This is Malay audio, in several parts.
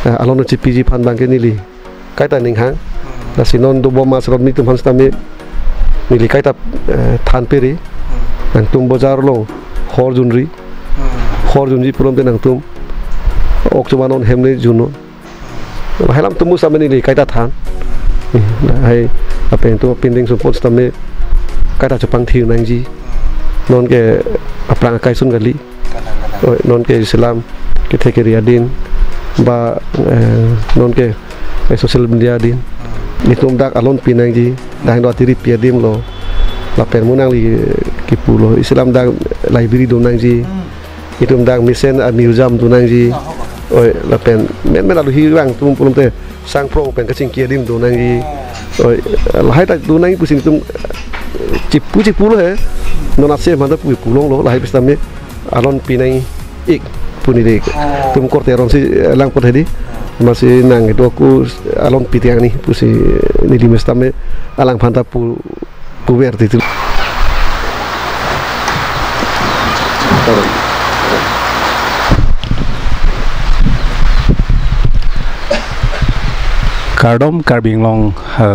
alon no CPG fan bangke nili kaita ning hang na sinon do boma sron ni tum hanstami nili kaita than peri nang tum bazar lo hor junri purom te nang tum ok chumanon hemne juno helam tumu samani nili kaita than hai apen tu pinding support stame kaita chapang thiu nang ji non ke aprang kai sun gali non ke Islam ke theke riadin ba non ke social media din nitum dak alon pinang ji dang do tiri piadim lo la pen munang li kipulo Islam dak library do nang ji nitum dak mission a museum do nang ji oi la pen men alu hi wang tum pulum te sang pro pen ka sing kiadim do nang ji oi la hai ta do nang pusing tum cipu lo he non ase manda pu pulong lo la hai pistame alon pinang ik puni dek tum korte ron si lang pot hedi masih nang itu aku alon pitiang ni pusi ni di mestame alang phanta pu wer itu Kardom Karbinglong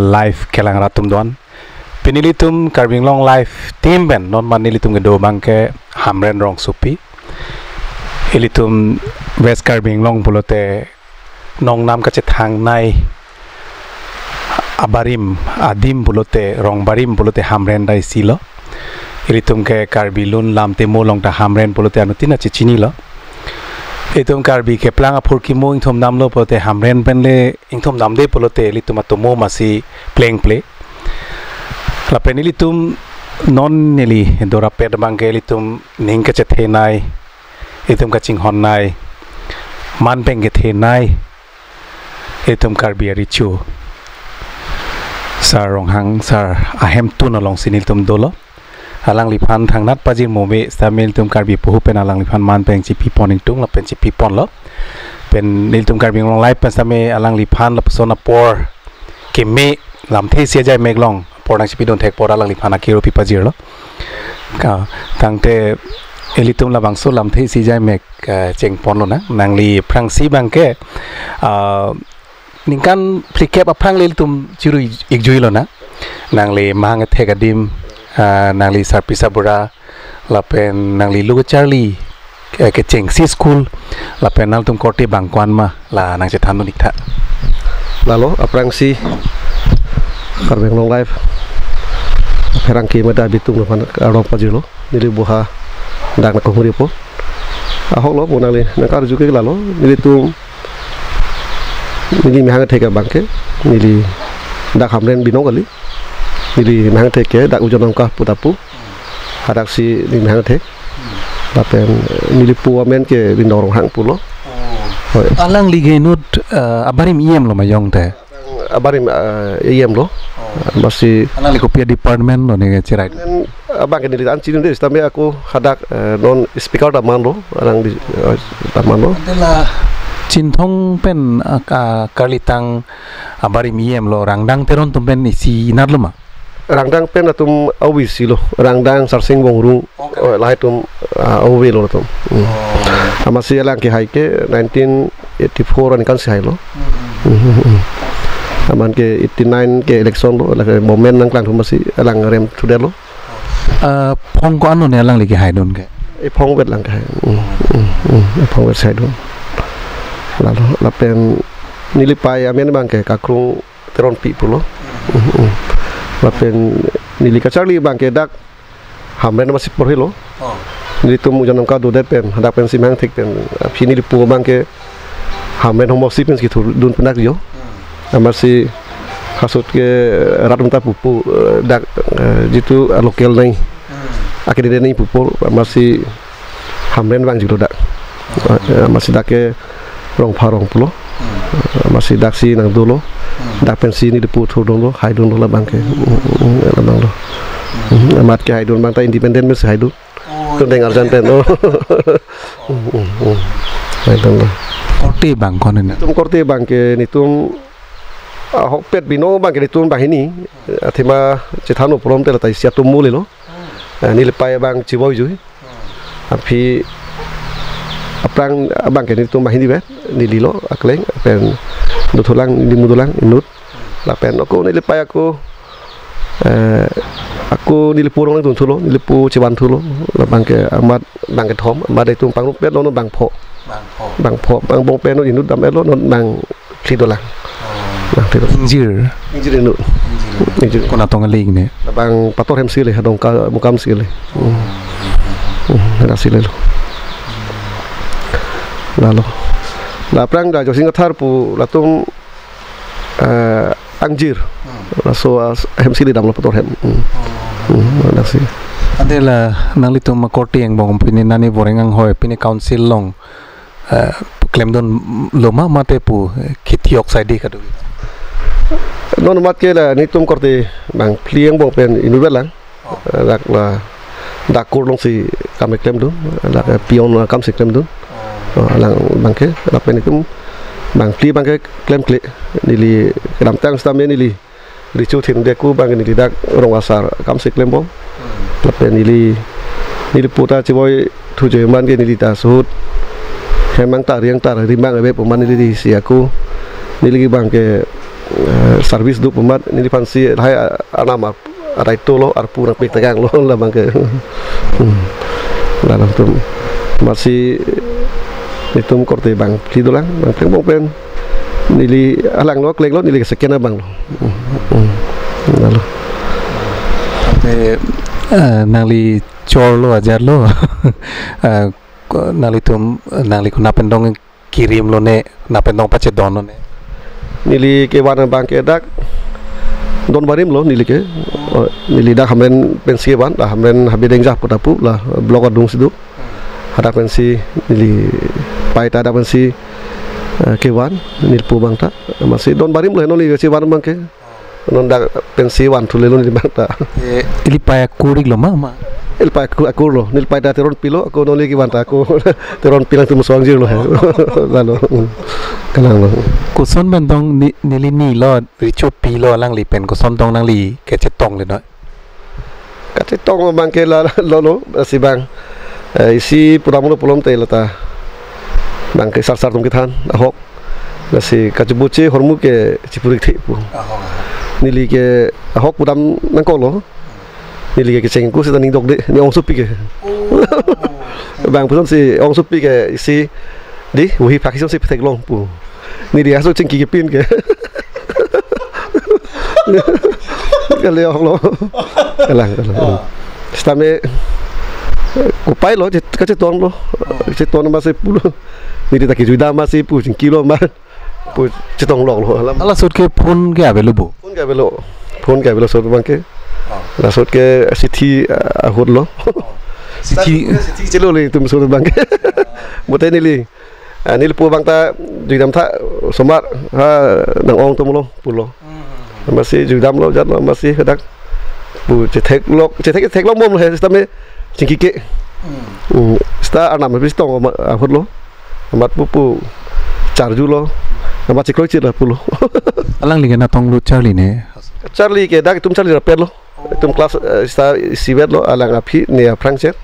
live kelang ratum don penilitum Karbinglong live team ben non manilitum gedo bangke hamren rong supi ilitum West Karbinglong pulote nong nam ka thang nai abarim adim pulote rong barim pulote hamren dai silo ilitum ke Karbilun LAMTHE mo long ta hamren pulote anutina chichini lo itum Karbi ke plang apur ki mo ingthom nam lo pulote hamren penle ingthom nam de pulote ilitum atomo masi play la penilitum non neli dora ped bangke ilitum ning ka the nai itum ka ching hon nai man peng ke the nai itum Karbi Richo sar rong hang sar ahem tu na long sinil tum dolo alang liphan thang nat pajir mobe stamil tum Karbi puhu pen alang liphan man peng chi pi poning tung la pen chi pi pon lo pen nil tum Karbi long live pen stame alang liphan la persona por ke me LAMTHE sia jai meglong por nang chi pi don thek por alang liphan akiro pi pajir lo ka tangte elitum la bangso LAMTHE si jai mek cheng pon lo na nang li prang si bangke ningkan plikep apang le tum chiru igjui lo na nang le mang thekadim nang li sarpisa bura lapen nang li lu Charlie ke cheng si school lapen nang tum korte bangkwan ma la nang che thanu nikta lalo aprang si Karbinglong live perang ki mada bitung lo pan aro pajilo nili buha dak na kohuri po ahok lo bonang le nakar juga lalo nili tum nili mahang theka bangke nili dak hamren binong kali nili mahang theke dak ujon ka putapu hadak si nili mahang thek lapen nili pu amen ke bindorong hang pulo alang ligenut abarim iem lo mayong te abarim iem lo masih alang likopia department lo ne cerai abang ke nili an cinin des tambe aku hadak non speaker da man lo alang di taman lo Cintong pen kalitang abari miem lo rangdang teron tumpen isi inar lo ma rangdang pen atum awisi lo rangdang sarsing bongrung lai tum awi lo tum masih alang ke haike 1984 an kan si hai lo aman ke 89 ke election lo la momen nang klang masih alang rem tude lo phong ko ano ne alang lagi hai don ke phong bet lang ke phong bet sai don lalu lapen nilipai amen bangke kakrung teron pi pulo lapen nili kacali bangke dak hamren masih porhilo nilitum ujanam ka do depen hadak pen simang thik pen phini lipu bangke hamren homo sipens gitu dun penak yo masih hasut ke ratum ta pupu dak jitu lokal nai akhirnya ni pupu masih hamren bang jitu dak masih dak ke rong parong pulo masih daksi nang dulu dak pensi ni deput dulu hai dulu lah bangke lamang lo amat ke hai dulu bang ta independen mes hai dulu tu dengar janten lo hai dulu korte bang konen tum korte bangke ni tum hokpet bino bangke ni tum bahini athima cethano prom te latai sia tum mule lo ni lepai bang ciboy jui api aprang bangke ni tum bahini bet nili lo akleng pen dutulang ini mudulang inut la pen aku nili pai aku nili pu rong tulo nili pu ciwan tulo la bangke amat bangke thom amat itu pang pet lo bang pho bang bong pen no inut dam elo non bang klidolang injir inut injir kona tong ling ne bang pator hem sile hadong ka mukam sile ada sile lo lalu la prang da jo singathar pu latum angjir so hem sile dam lo pator hem ada sih adela nang litum makoti yang bong pini nani borengang hoy pini council long claim don loma mate pu khitiok side ka do non mat ke la ni tum korte bang plieng bong pen inu belang dak la dakur long si kam claim do la pion kam si claim do lang bang ke la pen tum bang pli bang ke claim kle nili kedam tang stam nili Richo thin de ku bang nili dak rong asar kam si claim bong la pen nili puta chiboy thu je man ke nili ta sut hemang ta riang ta rimbang be peman nili si aku nili bang ke service du pemat nili fansi hai anama ada itu lo arpu nak pik tegang lo lah bang ke dalam tu masih itu korte bang itu lang bang bong pen nili alang lo kleng lo nili sekian abang lo lalu nali cor lo ajar lo nali tum nali ku napendong kirim lo ne napendong pacet don ne nili ke wana bang ke dak don barim lo nili ke nili dak hamren pensi ban dah hamren habedeng jah putapu lah blok adung situ ada pensi nili pai ta ada pensi ke wan nil pu bang ta masih don barim lo nili ke wan bang ke non dak pensi wan thule lo nili bang ta nili pai kurik lo mama il pai aku lo nil pai da teron pilo aku noli ki wan ta aku teron pilang tu musuang jir lo lalu kanang lo kuson bentong nili ni lo Richo pilo lang li pen kuson tong nang li ke cetong le no ka cetong bang ke la lo si bang isi puram pulom te lata bang ke sar tum kithan ahok la si ka jubuchi hormu ke cipurik thi pu nili ke ahok puram nang ko lo nili ke ceng ku si taning dok de ni ong supi ke bang puson si ong supi ke isi di wuhi pakison si petek long pu ni dia so cengki ke pin ke kale lo kalang stame upai lo ka ceton lo ceton masih pulo ni dia tak juda masih pu kilo ma pu cetong lo ala sut ke phone ke avelo bu phone ke avelo sut bang ke la sut ke sithi ahud lo sithi chelo le tum sut bang ke bote ni li nil pu bang ta judam tha somar ha nang ong tum lo pulo masih judam lo jat lo masih dak pu cetek lo mom lo he stame cingki ke sta anam bis tong ahud lo amat pu charju lo amat ciklo cit lah pulo alang linga natong lu Charlie ke dak tum Charlie rapet lo tum kelas sta sibet lo alang api ne franchet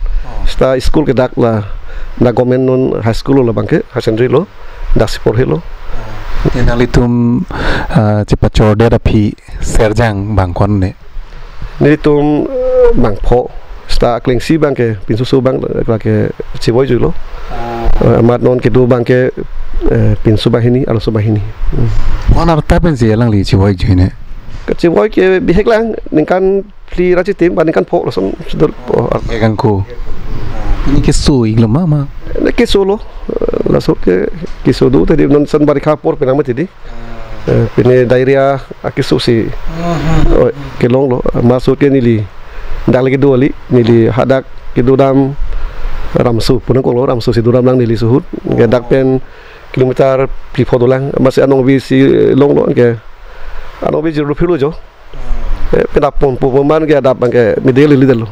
sta school ke dak la na gomen non high school lo bangke hasendri lo dak sipor lo nali tum cepat corde api serjang bangkon ne ni tum bang pho sta klengsi bangke pinsusu bang ke ciboy ju lo amat non ke do bangke pinsu bahini alo subahini wana ta pensi alang li ciboy ju ne ciboy ke bihek lang ningkan pli raci tim bandingkan pho lo som sedul ke gangku ini kesu iglo mama ne kesu lo lasuk ke kesu do tadi non san bari kapor penang mati di pine diarrhea akisu si ke long lo masuk ke nili dak lagi dua li nili hadak ke dudam ramsu punang ko lo ramsu si dudam lang nili suhut ke dak pen kilometer pi podolang masih anong bi si long lo ke anong bi jiru pilu jo pedapon puman ke adap ke mideli lidel lo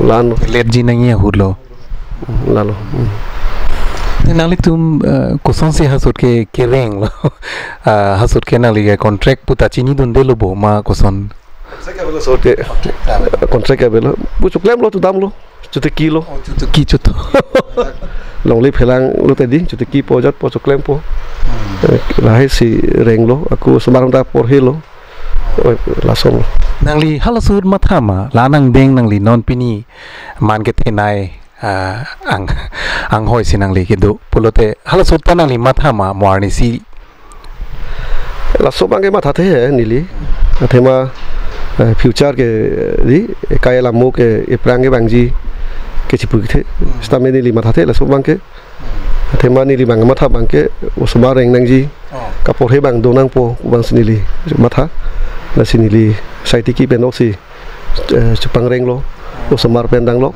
lan alergi nangi hud lo lalu nali tum kuson se hasut ke reng lo hasut ke nali ke contract puta chini dun de lo bo ma kuson contract ke belo bu chuklem lo tu dam lo cuteki lo Cutuki cutu. long lip helang lo tadi cuteki po jat po cuklem po lahir si reng lo aku sembarang tak por helo langsung lo Nangli halasud mathama lanang deng nangli non pini man ke tenai ang hoi sinangli kidu pulote halasud ta nangli mathama muarni si langsung bangke mata teh nili tema future ke di kaya lamu ke perang ke bangji ke cipu ke stame nili mata teh langsung bangke tema nili bang mata bangke usmareng nangji kapor he bang donang po bang sinili mata na sinili sai tiki penok si cupang reng lo usmar pendang lo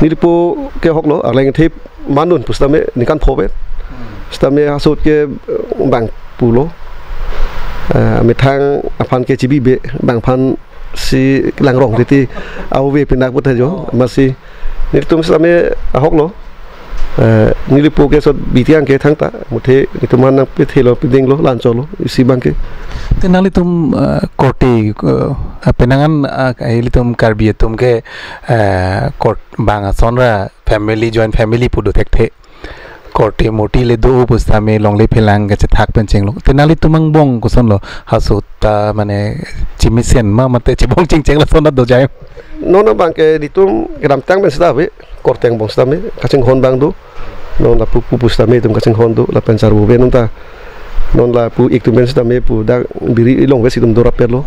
nili po ke hok lo arleng thip manun pustame nikan phobet stame hasut ke bang pulo ame thang apan ke cibi be bang pan si lang rong titi awe pindak puthe jo masih nili tum stame hok lo nili po ke sot bitiang ke thang ta muthe itu manang pithe lo piding lo lanco lo isi bangke tenali tum korte penangan ili tum karbi tum ke kort bang sonra family joint family pudu thekte korte moti le do pustame longle phelang ke thak pencheng lo tenali tumang bong kuson lo hasuta mane chimisen ma mate chibong chingcheng la sona do jay nona bangke ditum kedam tang ben stabe korteng bong stame kacing hon bang do non la pupu stame tum kacing hon do la pensar bu ben unta non la pu ik tum ben stame pu da biri ilong wesi tum dora perlo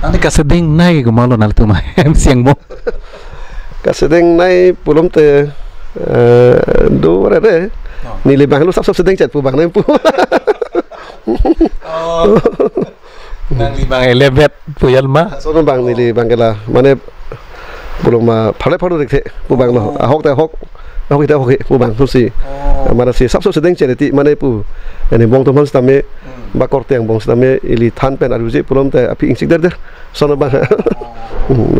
ani kaseding nai ko malo nal tum em siang mo kasedeng nai pulom te do re nili bang lu sap sedeng chat pu bang nem pu nang li bang elebet puyal ma so bang nili bang kala mane pulom ma phale rekte pu bang lo hok ta hok ita hok pu bang tu si mana si sap sedeng chat ti mane pu ani bong tum stame ba korteng bong stame ili than pen aru je pulom te api insik der so bang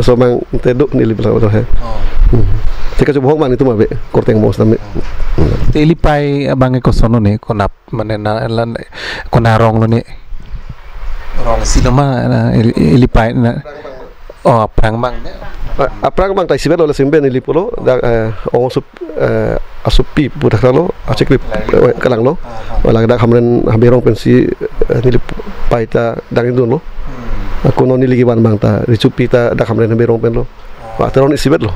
so bang te do nili bla do he Tika coba hok man itu mabe korteng bong stame teli pai bange ko sono ne konap mane na kona rong lo ne rong silama ili pai na prang bang ne aprang bang tai sibet lo simbe ni lipulo da sup asupi budak lo acik lip kalang lo wala da hamren haberong pensi ni lip pai ta dang indun lo aku no ni ligi ban bang ta ricupi ta da hamren haberong pen lo wa teron isibet lo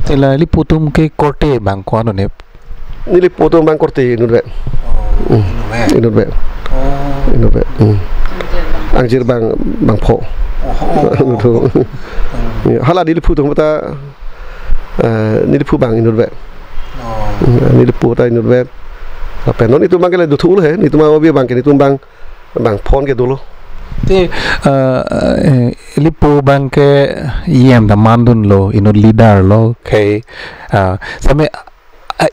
tela liputum ke korte bang ko ano ne ni liputum bang korte inun be angjir bang pho hala di lipu tu mata ni lipu bang inur be ni lipu ta inur be apa non itu bang ke le dutul he ni tu ma obi bang ke ni tu bang phone ke dulu te lipu bang ke yem da mandun lo inur leader lo ke same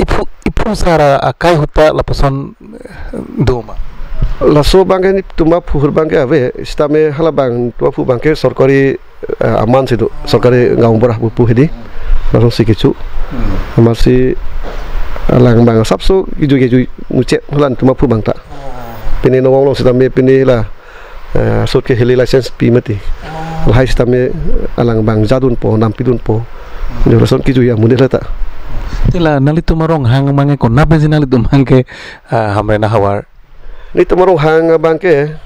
ipu sara akai huta laposon doma laso bangke ni tuma puhur bangke ave stame hala bang tua pu bangke sorkari aman situ sorkari ngau borah pupu hedi langsung sikicu masih alang bang sapso kiju mucet halan tuma pu bangta pini nongong lo stame pini la sot ke heli license pi mati lahai stame alang bang jadun po nampidun po ni lason kiju ya munde lata tila nali tumarong hang mange ko nabe sinali tumangke hamre na hawar ni tumarong hang bangke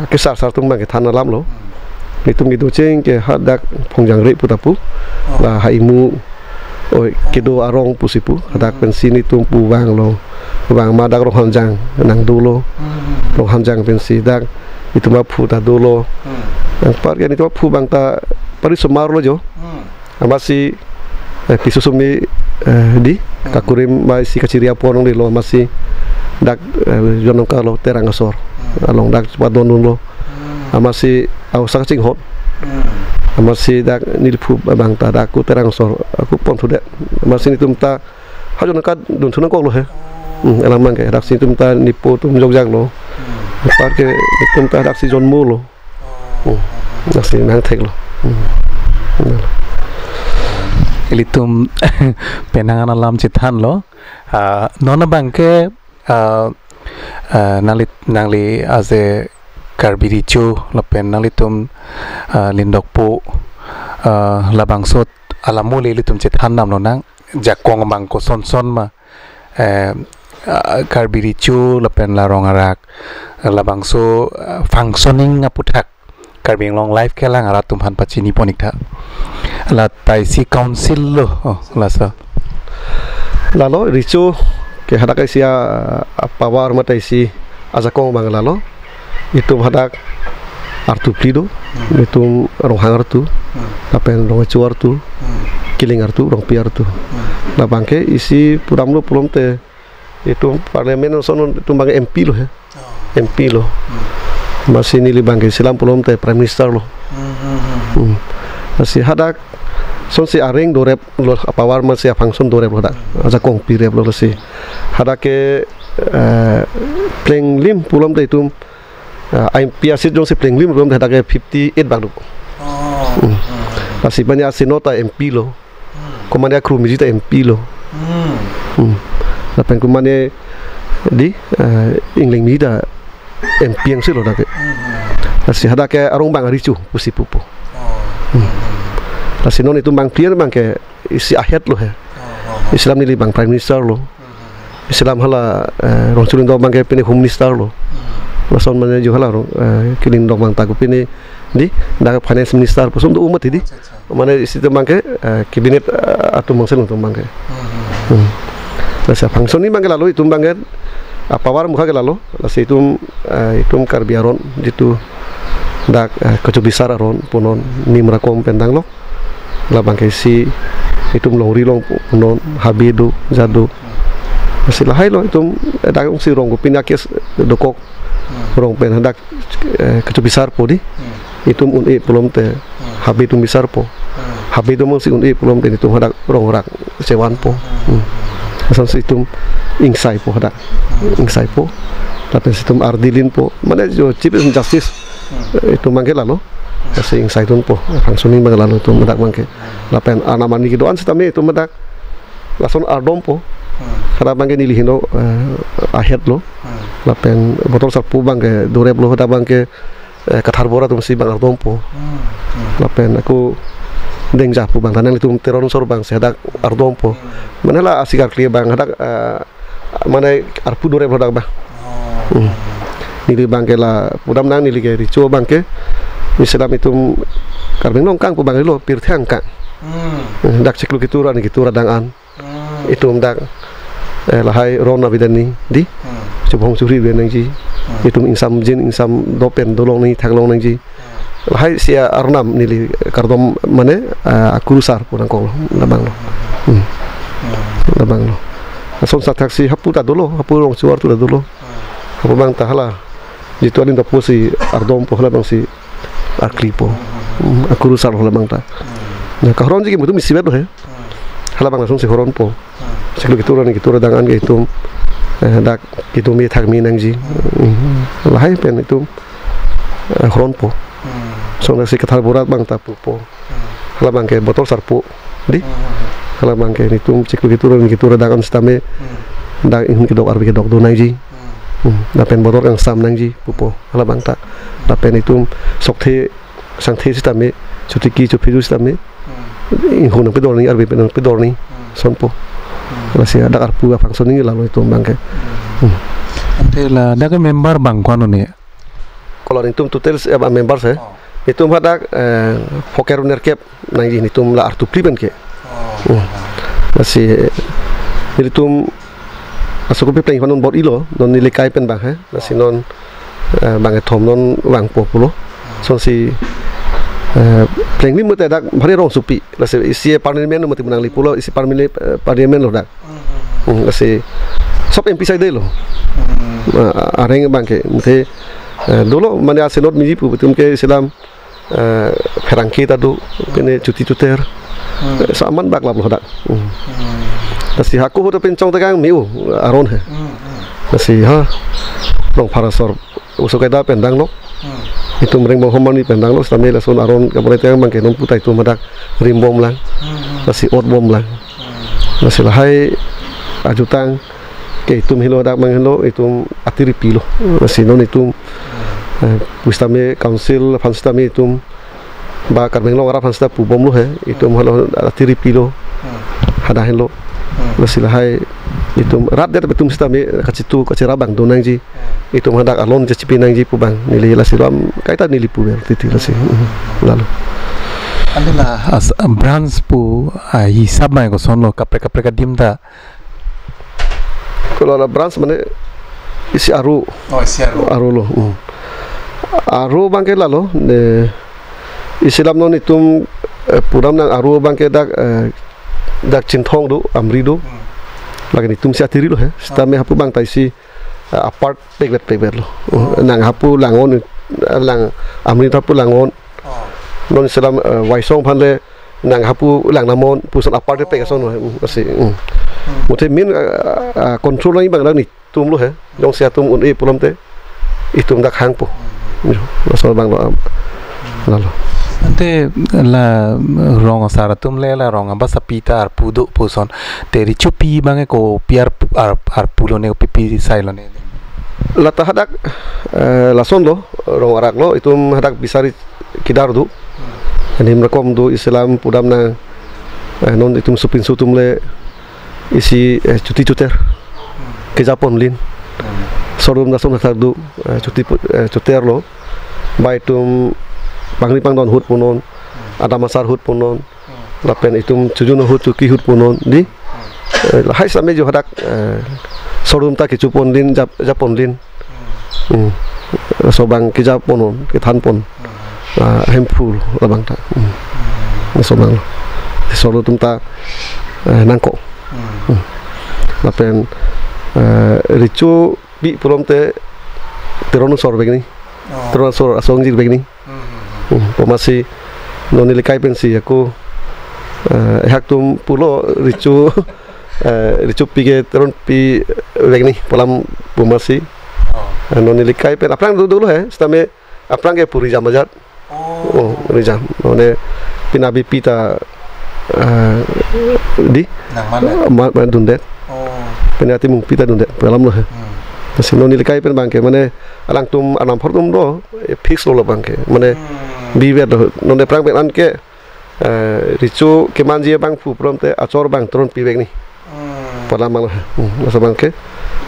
ke sar tum bangke thana lam lo ni tum gitu ceng ke hadak pongjang re putapu la haimu oi kido arong pusipu hadak pensi ni tum pu bang lo bang madak ro hanjang nang dulo ro hanjang pensi dak itu ma pu ta dulo ang par ni tu pu bang ta pari somar lo jo amasi pisusumi di kakurim mai si kaciria ponong di lo masih dak jonong kalo terang asor along dak wadon lo amasi au sakcing hot amasi dak nilpu bang ta dak ku terang asor aku pon sudah amasi nitum ta hajon ka dun sunang kok lo he elamang ke dak situm ta nipu tum jogjak lo par ke nitum ta dak si jon mu lo dak si nang thek lo ilitum penangan alam cithan lo nona bangke nangli aze Karbi Richo lapen nalitum Lindokpo labangsot alamu le litum che than nam lo nang jakong bang ko son ma Karbi Richo lapen la Rong arak la bangso functioning Aputhak Karbi long life ke lang arat tumhan pachini ponik tha la tai si council lo la sa lalo Richo ke hadak isia power mata isi ajakong bang lalo itu hadak artu plido itu rong hangar tu lapen rong chuar tu kiling artu rong piar tu la bangke isi puram lo pulom te itu parlemen sono itu bang MP lo ya MP lo masih nili bang Islam pulom te prime minister lo masih hadak son si areng dorep lo apawar masih function dorep lo hadak aja kong pirep lo si hadak ke pleng lim pulom te itu MP asid jong si pleng lim pulom te hadak ke 58 bang lo masih banyak sinota MP lo komanda kru mijita MP lo lapan kumane di ingling mida MP yang silo dak asi hada ke arong bang Richo pusi pupu asi non itu bang clear bang ke isi ayat lo he Islam ni bang prime minister lo Islam hala rong chulin do bang ke pini home minister lo lason mane jo hala kilin do bang tagu pini di dak finance minister pusum do umat di mane isi bang ke cabinet atu mangsel untuk bang ke Lasa function ni bangke lalu itu bangke apa war muka ke lalu lasa itu Karbi aron itu dak kecubisar aron punon ni merakom pendang lo la bangke si itu melori long punon habidu jadu masih lahai lo itu dak si rong pinakes dokok rong pen dak kecubisar po di itu un'i belum te habidu besar po habidu masih un'i belum te itu hadak rong rak sewan po asal situm ingsai po hadak ingsai po tapi situm ardilin po mana jo chief justice itu mangke lalu kasi ingsai tun po functioning mangke lalu itu medak mangke lapen anamani kidoan sitame itu medak lason ardom po kada mangke nilihino ahet lo lapen botol sarpu bangke dorep lo hadak mangke kathar bora tum si bang ardom po lapen aku deng japu bang tanang itu teron sor bang sehadak ardom po mana lah asikar clear bang hadak mana arpu dore hadak bang nili bang ke la pudam nang nili ke Richo bang ke Islam itu karbing nongkang po bang lo pirthang kang dak ciklu kitura ni kitura dangan itu dak lahai rona bidani di cubong curi benang ji itu insam jin insam dopen dolong ni thaglong nang ji lahai sia arnam nili kardom mane akurusar purang kong labang lo labang lo son sa taksi hapu ta dolo hapu rong chuar tu dolo hapu bang tahala jitu Lindokpo si ardom po labang si aklipo akurusar labang ta na kahron ji mutu misibet lo he halabang son si horon po siklo kitura ni kitura dangan ke itu dak kitu mi thagmi nang ji lahai pen itu horon po so nasi kathar borat bang tapu po hala bang ke botol sarpu di hala bang ke nitum ciklu gitu redakan stame dak in kidok arbi kidok do nang ji dapen botol yang sam nang ji pupo hala bang ta dapen itu sokte sangte stame cutiki cupidu stame in hunang pidor ni arbi penang pidor ni sonpo masih ada arpu function ni lalu itu bang ke antela dak member bang kwano ni kalau itu total member saya itu hadak foker nerkep nang ji nitum la artu priben ke masih itu asuko pe pleng panon bot ilo non nilai kai pen bang ha masih non bang thom non wang populo son si pleng lim mate dak bhari rong supi lase isi parlimen mate menang lipulo isi parlimen lo dak lase sop MP sai de lo areng bang ke mate dulu mana asenot mijipu betul ke Islam Ferangki tadu kene cuti cuter saman bak lab hadak nasi haku hoda pencong tegang miu aron he nasi ha long parasor usuk eda pendang lo itu mereng bang homani pendang lo sambil lasun aron kabore tegang bang kenom putai tu madak rimbom lang nasi ot bom lang nasi lahai ajutang ke itu milo dak mangelo itu atiri pilo nasi non itu Pustame council fanstame itu ba kan menglong arab hansta pu bom lo he itum halo tiri pilo hada hen lo lasilahai itum rat det betum stame kacitu kacirabang donang ji itum hadak alon jecipinang ji pu bang nili lasiram kaita nili pu ber titi lasi lalu adalah brands pu hisab mai ko sonlo kapre ka dimda kalau ada brands mana isi aru aru lo aru bangke lalo Islam non itum puram nang aru bangke dak cintong do amri do lagi itum si atiri lo he stame hapu bang taisi apart pek lo nang hapu langon lang amri hapu langon non Islam waisong phanle nang hapu lang namon pusan apart pek ason asi mute min control nang bang lang ni tum lo he dong sia tum un e pulam te itum dak hang po masol bang lo lalu ante la rong sara tum le la rong amba sapita ar pudo puson te Richo pi bange ko piar ar pulo ne pipi sailo ne la tahadak la sondo rong arak lo itum hadak bisari kidar du ani mrekom du Islam pudam na non itum supin sutum le isi cuti cuter ke Japon lin sorum na som du cuti cuter lo baitum pangli pang don hut punon ada masar hut punon lapen itum tujuno hut cuki hut punon di hai same jo hadak sorum ta ke cupon lin Japon lin sobang ke Japon ke thanpon hempul labang ta sobang sorum tum ta nangko lapen Richo bi purom te teronosor begini teronosor asong jir begini pemasi non nilikai pensi aku hak tum pulo Richo Richo pige teron pi begini polam pemasi non nilikai pen aprang dulu he stame aprang ke puri jam bajat rijam none pinabi pita di nang mana dundet penati mung pita dundet polam lo he non nilikai pen bangke mane alang tum anam fortum do fix lo bangke mane biber nonde prang ben anke Richo ke manji bang fu promte acor bang tron pibek ni pada mal masa bangke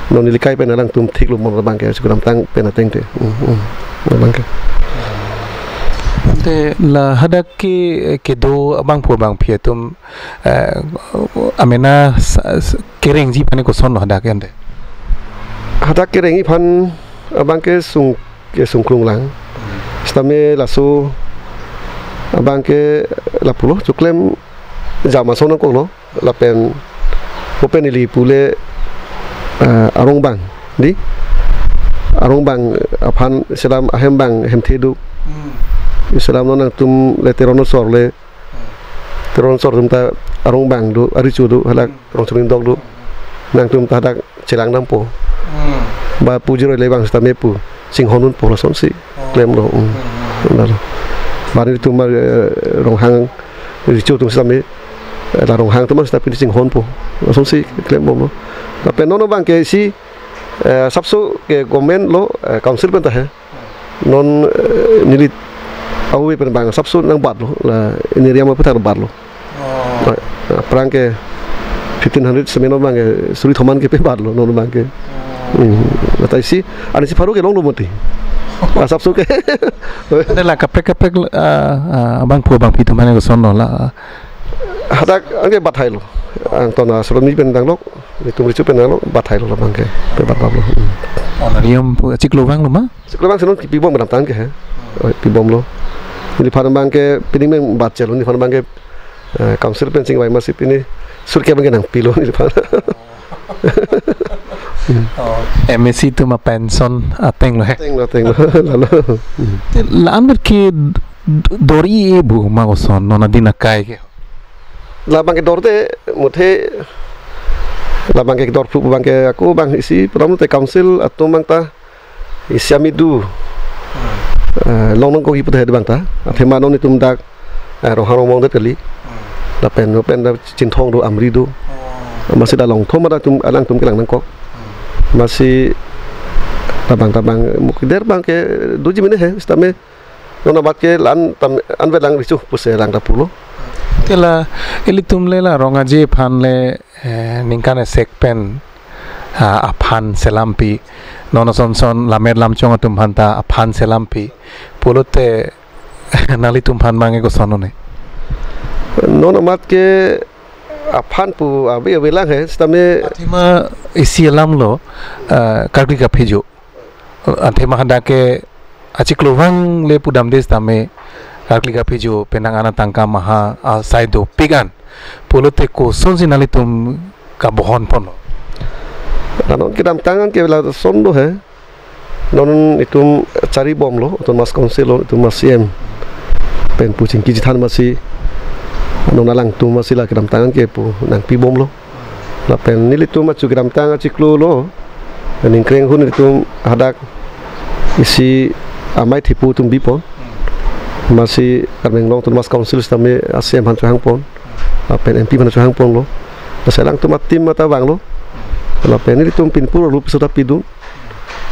non nilikai pen alang tum thik lu mon bangke siguram tang pen ateng te bangke ante la hadak ke do abang pu bang pia tum amena kereng ji pane ko son hadak ende hadak kereng i phan bangke sung ke sungklung lang stame lasu abangke lapulo cuklem jama sono ko lo lapen open ili pule arong bang di arong bang aphan Islam ahem bang hem thedu Islam non tum le teronosor tum ta arong bang du Richo du halak rong sumin dog du nang tum ta dak celang nampo ba pujiro le bang stame pu sing honun po son si klem lo lalu bari tu mar rong hang Richo tum same la rong hang tu mas tapi sing hon po son si klem lo tapi nono bang ke si sabsu ke gomen lo council pen ta he non nili awi pen bang sabsu nang bat lo la ini riam Aputhak bat lo prang ke 1500 semeno bang ke suri thoman ke pe bat lo nono bang ke Latai si, ada si Faru ke long lumut ni. Asap suke. Ada lah kapek abang pu abang pitu mana ko sono lah. Hadak angke bathai lo. Antona sebelum ni pendang lo, itu Richo pendang lo bathai lo bang ke, pebat lo. Onarium pu ciklo bang lo mah? Ciklo bang senon pi bom benam ke he. Pi bom lo. Ini Faru bang ke pining meng baca lo, ini Faru bang ke council pensing wai masih ini surke bang ke nang pilo ni Faru. MSC tu mah pension ateng lo he. Ateng lo lalu. Laan berke dori ibu mah koson nona dinakai ke. La bang ke dorte muthe la bang ke dor pu bang ke aku bang isi pram te council atau bang ta isi amidu. Long nong ko hi puthe bang ta. Athema non itum dak rohang mong det kali. La pen da cintong do amri do. Masih dah long thoma da tum alang tum kelang nang kok. Masih tabang mukidar bang ke doji mene he stame nona mat ke lan tam an velang richu puse lang ta pulo Kela ili tumle la ronga je phan le ningkane sekpen aphan selampi nono son lamer lamchong tum phanta aphan selampi polote nali tum phan mange ko sonone nona mat ke aphan pu abe velang he stame atima isi lamlo karbi ka phejo athema handa ke achiklovang le pudam des tame karbi ka phejo penang ana tangka maha saido pigan polote ko sonsi nali tum ka bohon pono nanon kidam tangan ke la sondo he non itum cari bom lo ton mas council lo itum masiem pen pucing kijithan masih non alang tu masih la kidam tangan ke pu nang pi bom lo la pen nili tu macu kidam tangan ciklu lo ning kreng hun itum hadak isi amai thipu tum bipon masih kameng long ton mas council stame asiem han chuang pon la pen mp han chuang pon lo selang tu matim mata bang lo la pen ini tum pin puro lup sudah pidu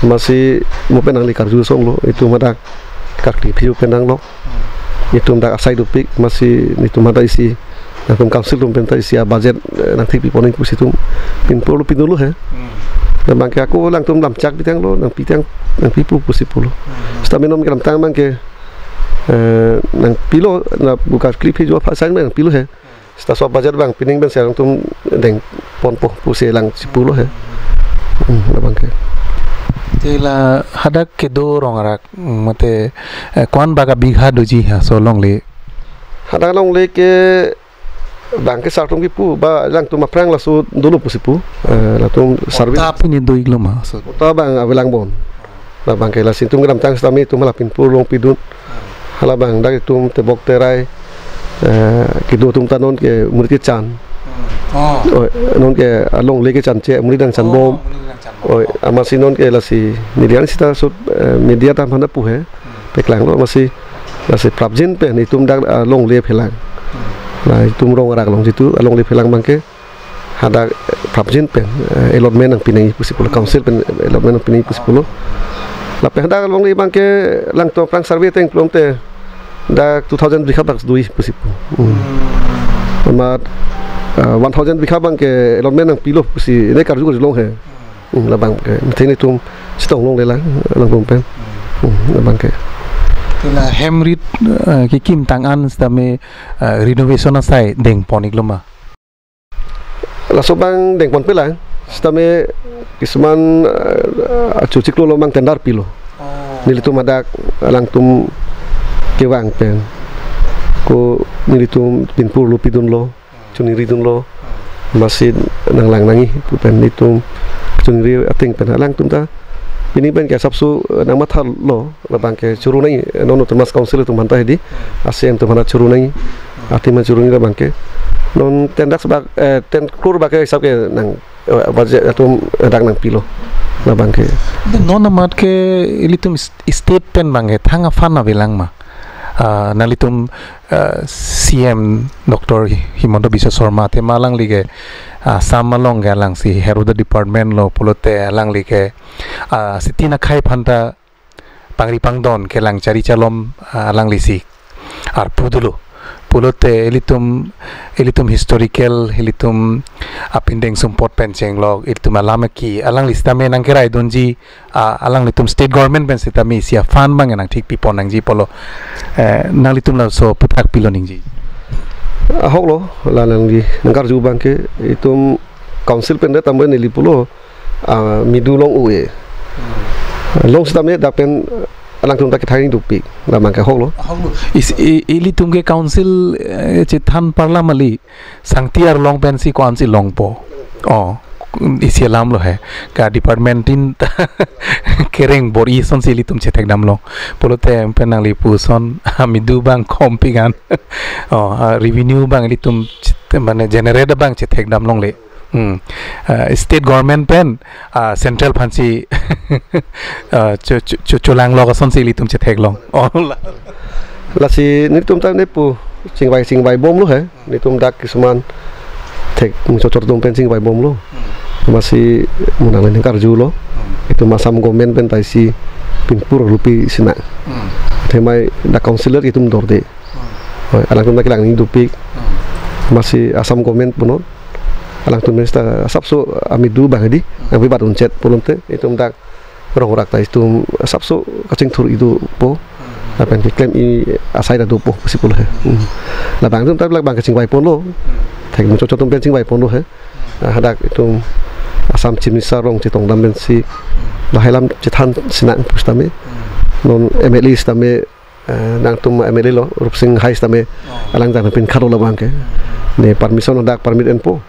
masih mau penang likar juga song lo itu madak kaki piu penang lo itu madak asai dupik masih itu madak isi tum council tum penta isi budget nanti piponing ku situ pin puro pidu lo he dan bangke aku lang tum lam cak bitang lo nang pitang nang pipu pusi pulo staminom kram tang bangke nang pilo na buka klip hijau apa sang nang pilo he sta so budget bang pining ben serang tum deng pon po pusi lang 10 he na bangke Tela hadak ke do rong arak mate kwan baga bigha doji ha so long le hadak long le ke bang ke sartum ki pu ba lang tu maprang la su dulu pusipu la tu service ta pini do igloma so ta bang avelang bon la bang ke la sintum gram tang stami tu mala pin pu long pidun hala bang dak tum te bok terai ki do tum tanon ke murid chan non ke along le ke chan che murid dang chan bom oi amasinon ke la si nilian sita so media tam hana pu he peklang lo masih prabjin pe ni tum dak long le phelang la tum rong arak long situ along le phelang bangke hada prabjin pe allotment ang pinai pusipul council pen allotment ang pinai pusipul la pe hada long le bangke lang to prang survey teng plom te dak 2000 bikha dak dui pusipul ma 1000 bikha bangke allotment ang pilo pusi ne kar juga long he la bang ke mthini tum stong long le la lang pom pen la bang ke Tela hemrit ki kim tangan stame renovation asai deng ponik loma la sobang deng pon pelang stame kisman acu ciklo lomang tendar pilo nilitum madak lang tum kewang pen ko nilitum pinpur lo pidun lo cuni ridun lo masih nang lang nangi pen nitum cuni ating pen lang tum ta ini ben ke sabsu nang mathal lo la bang ke churu nai nono mas council tu manta hedi asem tu mana churu nai ati ma churu nai bang ke non tendak sebab ten kur ba ke hisab ke nang budget tu dak nang pilo la bang ke non amat ke ilitum state pen bang he thanga fana bilang ma nalitum CM Dr. Himanta Biswa Sharma te malang lige samalong galang si head of the department lo pulote alang lige sitina khai phanta pangri pangdon ke lang cari calom alang lisi ar pudulo pulote elitum historical elitum apindeng sumpot penceng log elitum alamaki alang listame nang kerai donji alang litum state government pen sitami sia fan bang nang thik pipon nang ji polo nalitum la so putak pilo ning ji ahok lo la nang di nangkar ju bang ke itum council pen da tambe nili pulo midu long uwe long sitame da pen alang tum tak thai dupik la mang ka hok lo is elitum ke council chithan parlamali sangtiar long pen si kwan si long po isi lam lo hai ka department in kereng bori son si elitum chetek dam lo polote penang li puson midu bang kompigan revenue bang elitum mane generate bang chetek dam long le state government pen central phansi chulang lo son si elitum chetek long la si nitum ta ne pu singbai bom lo he nitum dak kisman tek cocor tum pen singbai bom lo masih munang nang karju lo itu masam gomen pen tai si pinpur rupi sina Temai dah kaunselor itu mendorde. Alang tu nak kilang ni dupik masih asam komen punon. Alang tu mesti sabso amidu bangadi. Ang bibat uncet pulun te itu mendak orang orang ta itu sabso kacing tur itu po. Apa yang klaim ini asai dah dupo pasti puluh. Lah bang tu tapi bang kacing wai pun lo. Thek mu cocok tu kacing wai pun lo he. Hadak itu asam cimisa rong citong damen si lahelam citan sinak pustame. Non MLE stame nang tum MLE lo rup sing hai stame alang tan pin kharo la bangke ne permission dak permit enpo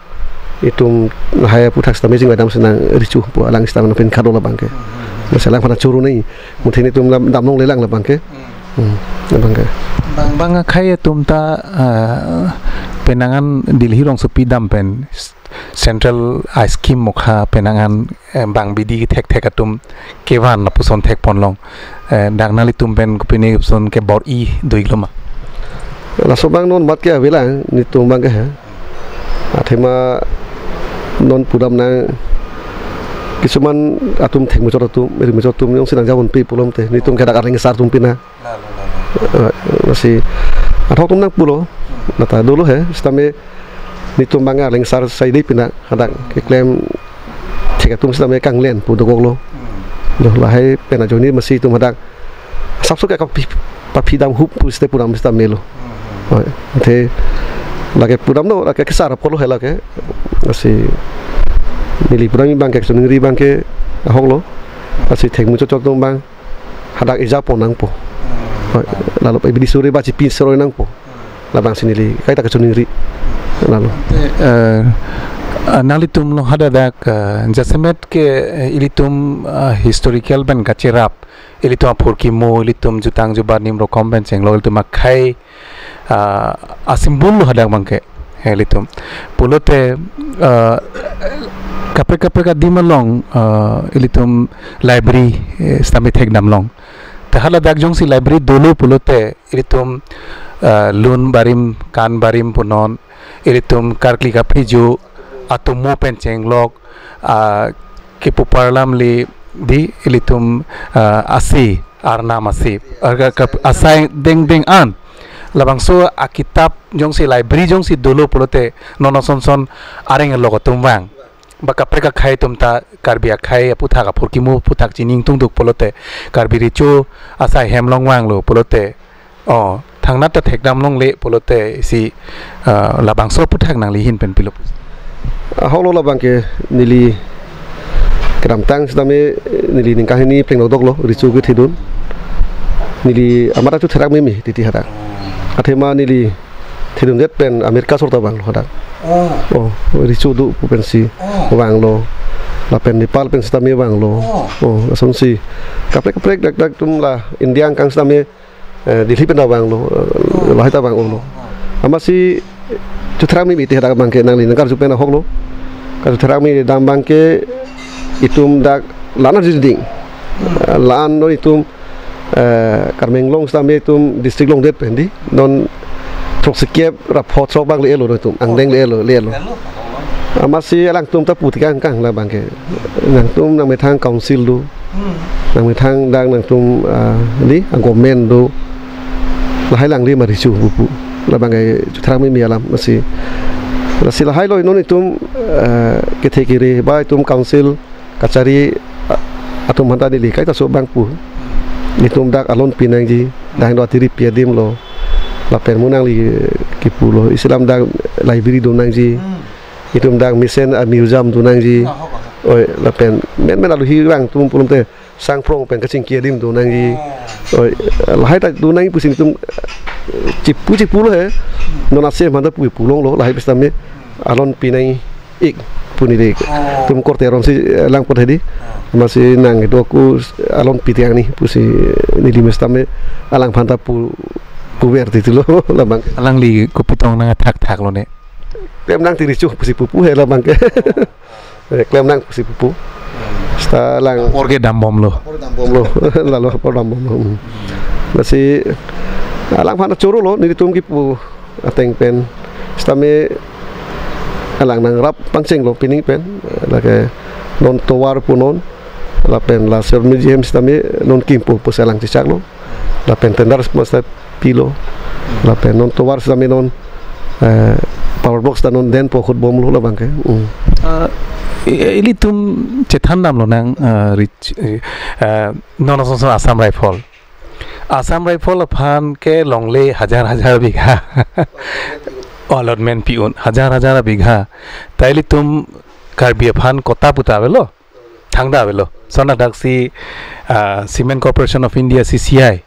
itu hai Aputhak stame jing badam senang Richo po alang stame pin kharo la bangke masalah pada curu ni mutin itu dam long lelang la bangke bangke bang khai tum ta penangan dilhi rong supi dam pen Central Ice Scheme mokha penangan bang bidi thek atum kewan napuson thek ponlong dang nali tum pen kupini upson ke bor I doigloma la sobang non mat ke avela ni tum bang ke athema non pudam na kisuman atum thek mocor atum eri mocor tum yong sinang jawon pi pulom te ni tum ke dak ring sar tum pina masih athok tum nang pulo nata dulu he stame ni tum banga leng sar sai dei pina hadak ke klaim thek tum stame kang len pu dogok lo lo lahai pena joni masih tum hadak sabso ka papi dam hup pu ste puram stame lo the lage puram no lage ke sar polo hela ke masih nili puram bang ke sunri bang ke hok lo masih thek mu chok tum bang hadak ija ponang po lalu pa ibidi sore ba chi pin soro nang po labang sinili kai ta ke sunri lalu nalitum lo hada dak jasemet ke ilitum historical ban kacirap ilitum apurki mo ilitum jutang jubar nim rokom ben ceng lo ilitum khai asimbul lo hada mangke ilitum pulote kapre ka dimalong ilitum library stami thek namlong tahala dak jong si library dolo pulote ilitum lun barim kan barim punon ilitum karkli ka piju atum mo penceng lok kipu parlam li di ilitum asi arnam asi asai deng an labang so akitab jong si library jong si dolo pulote nono son areng lok tumbang baka preka khai tumta Karbi khai Aputhak apurkimu Aputhak chining tungduk pulote Karbi Richo asai hemlong wang lo pulote thang nat ta thek dam long le polote si labang so Aputhak nang li hin pen pilop holo labang ke nili kram tang stame nili ning kahini pleng dok lo Richo ke thidun nili amara tu therak memi titi hadak athema nili thidun det pen Amerika sorta bang lo hadak Richo du pen si wang lo la pen Nepal pen stame wang lo ason si kaplek dak tum la India kang stame dilhi pen bang lo lahai ta bang lo amasi tutrang mi ti hadak bang ke nang li nang kar jupen hok lo kar tutrang mi dam bang ke itum dak lana jiding lan no itum karmenglong stame itum district long det pendi non trok sekep raport sok bang le lo itum angdeng le lo amasi alang tum ta puti kang la bang ke nang tum nang me thang council du nang me thang dang nang tum ni anggomen du lahai lang li marichu bupu la bangai juthrang mi alam masih lahai lo non itum kethe kiri ba itum council kacari atum hanta ni kai ta so bang pu itum dak alon pinang ji dang do tiri piadim lo la pen munang li kipu lo Islam dak library do nang ji itum dak mission museum do nang ji oi la pen men alu hi bang tum pulum te sang prong pen kacing kiadim do nang ji oi lahai ta do nang pusin tum cipu lo he non ase manda pulong lo lahai pestame alon pinai ik puni de tum korteron si lang pot hedi masih nang itu aku alon pitiang ni pusi ni di mestame alang phanta pu wer ti lo la bang alang li kupitong nang thak lo ne klem nang tiri chu pusi pupu he la bang ke klem nang pusi pupu sta lang orge dam bom lo lalu por dam bom lo masih alang phanta churu lo ni tum ki pu ateng pen stame alang nang rap pangseng lo pining pen la ke non towar punon la pen la ser museum stame non kimpo pusalang cicak lo la pen tendar masta pilo la pen non towar sami non power box dan non den po khut bom lo la bangke ili tum chethan nam lo nang rich non so Assam rifle aphan ke longle हजार बीघा allotment piun हजार बीघा taili tum Karbi aphan kota putavelo thangda velo sona daksi Cement Corporation of India CCI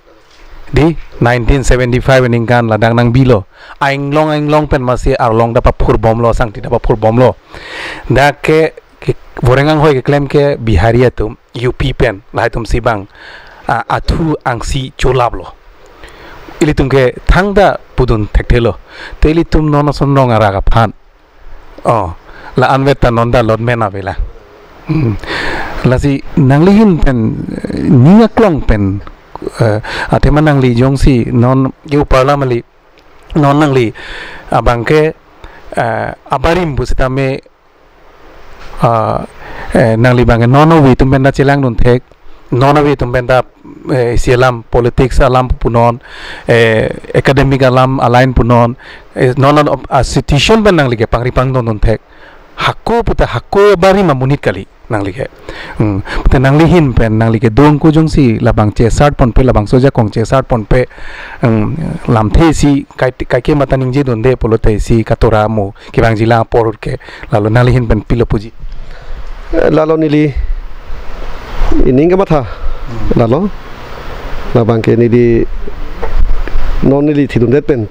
di 1975 ningkan ladang nang bilo ainglong pen masih arlong dapat phur bomlo sang tidak dapat phur bomlo da ke vorengang hoi ke claim ke biharia tum UP pen lai tum sibang athu angsi cholablo ili tum ke thangda pudun thekthelo teli tum nono sonrong araga phan la anveta nonda lodmen avela lasi nanglihin pen ninga klong pen atema nangli jongsi non yu parlamali non nangli abangke abarim busitame nangli bangke nono wi tum benda chelang nun thek nono wi tum benda sialam politics alam punon academic alam align punon nono situation ben nangli ke pangripang non thek hakko puta hakko bari mamunit kali nangli ke puta nangli hin pen nangli ke dong ko jongsi labang che sart pon pe labang soja kong che sart pon pe lamthe si kai ke mata ningji donde polote si katora mo ke bang jila por ke lalo nangli hin pen pilo puji lalo nili ininga matha lalo labang ke nili non nili thidunde pen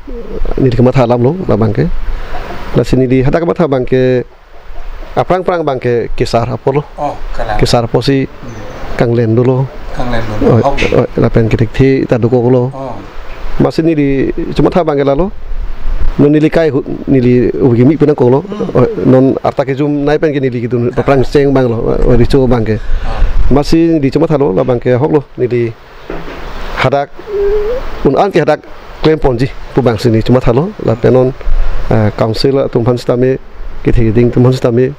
nili ke matha lam lo labang ke lasini di hadak matha bang ke aprang bangke kisar apolo kisar posi kang len dulu la pen kitik thi ta duko lo masih ni di cuma tha bangke lalu non nili kai nili ugi mi penang ko lo non arta ke jum nai pen ke nili gitu aprang seng bang lo Richo bangke masih di cuma tha lo la bangke hok lo nili hadak an ke hadak klaim ponji pu bang sini cuma tha lo la penon council tumhan stame kita ding tumhan stame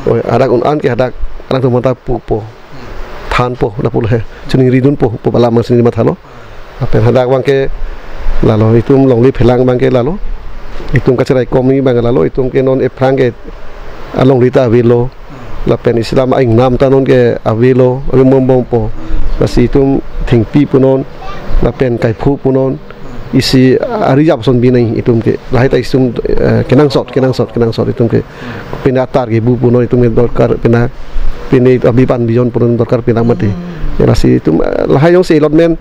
arak an ke hadak anak tumhan ta pu po than po na pul he chuning ridun po balam sini mathalo apen hadak bangke lalo itum longli phelang bangke lalo itum kacerai komi bang lalo itum ke non efrang ke along rita velo la pen islam aing nam tanon ke avelo mom po basi itum thingpi punon la pen kai phu punon isi arijab son binai itum ke lahai ta isum kenang sot itum ke pinatar ke bu puno itum dorkar pina pini abipan bijon punon dorkar pina mati rasi itum lahai yong si allotment